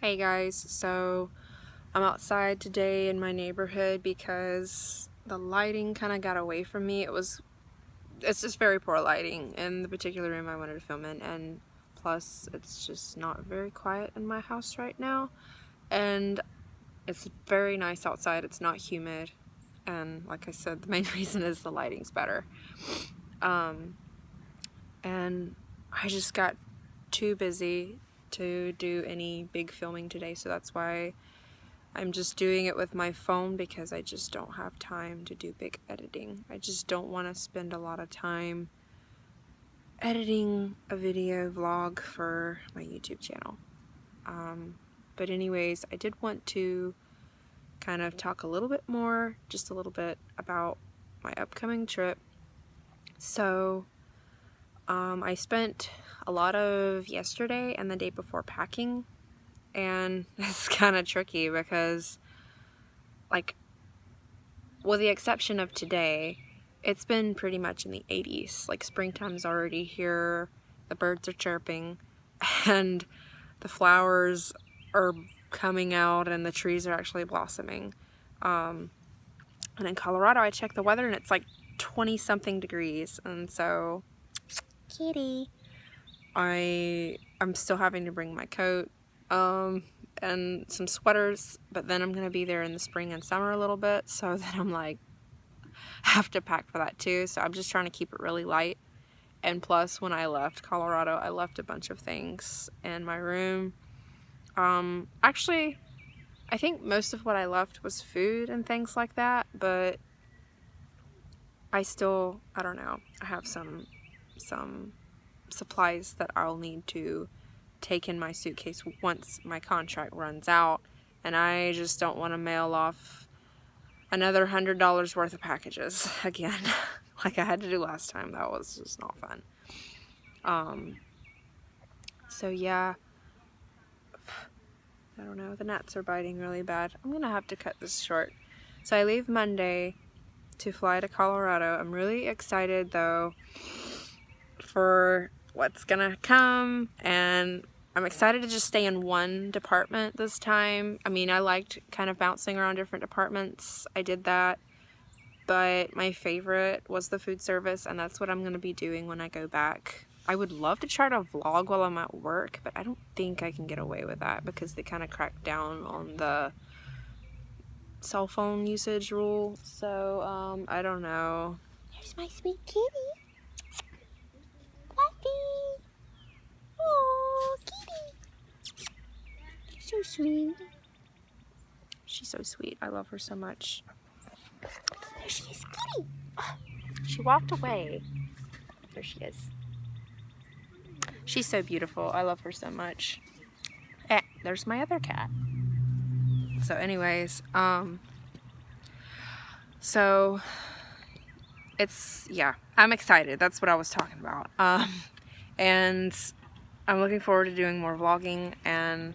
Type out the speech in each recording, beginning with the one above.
Hey guys, so I'm outside today in my neighborhood because the lighting kind of got away from me. It's just very poor lighting in the particular room I wanted to film in, and plus it's just not very quiet in my house right now, and it's very nice outside. It's not humid, and like I said, the main reason is the lighting's better. And I just got too busy to do any big filming today, so that's why I'm just doing it with my phone, because I just don't have time to do big editing. I just don't want to spend a lot of time editing a video vlog for my YouTube channel. But anyways, I did want to kind of talk a little bit more, just a little bit, about my upcoming trip. So I spent a lot of yesterday and the day before packing, and it's kind of tricky because, like, with the exception of today, it's been pretty much in the 80s. Like, springtime's already here, the birds are chirping, and the flowers are coming out, and the trees are actually blossoming. And in Colorado, I checked the weather, and it's like 20-something degrees, and so, kitty, I'm still having to bring my coat, and some sweaters, but then I'm gonna be there in the spring and summer a little bit, so then I'm like, have to pack for that too. So I'm just trying to keep it really light. And plus, when I left Colorado, I left a bunch of things in my room. Actually, I think most of what I left was food and things like that, but I don't know, I have some supplies that I'll need to take in my suitcase once my contract runs out, and I just don't want to mail off another $100 worth of packages again like I had to do last time. That was just not fun. So yeah, I don't know, the gnats are biting really bad. I'm gonna have to cut this short. So I leave Monday to fly to Colorado. I'm really excited though for what's gonna come, and I'm excited to just stay in one department this time. I mean, I liked kind of bouncing around different departments. I did that, but my favorite was the food service, and that's what I'm gonna be doing when I go back. I would love to try to vlog while I'm at work, but I don't think I can get away with that because they kind of cracked down on the cell phone usage rule. So, I don't know. Here's my sweet kitty. Fluffy. Oh, kitty. She's so sweet. She's so sweet. I love her so much. There she is, kitty. Oh, she walked away. There she is. She's so beautiful. I love her so much. There's my other cat. So anyways, so yeah, I'm excited. That's what I was talking about. And I'm looking forward to doing more vlogging and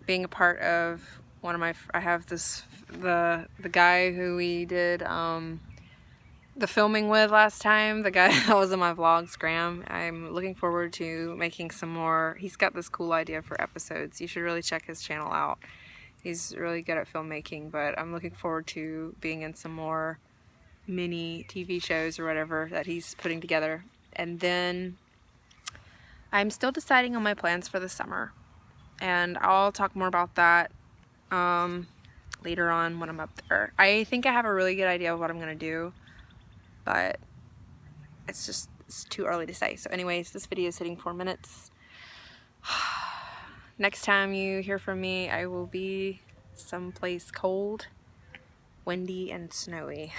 being a part of one of my, I have the guy who we did the filming with last time, the guy that was in my vlogs, Graham. I'm looking forward to making some more. He's got this cool idea for episodes. You should really check his channel out. He's really good at filmmaking, but I'm looking forward to being in some more mini TV shows or whatever that he's putting together. And then I'm still deciding on my plans for the summer, and I'll talk more about that later on when I'm up there. I think I have a really good idea of what I'm gonna do, but it's too early to say. So anyways, this video is hitting 4 minutes. Next time you hear from me, I will be someplace cold, windy, and snowy.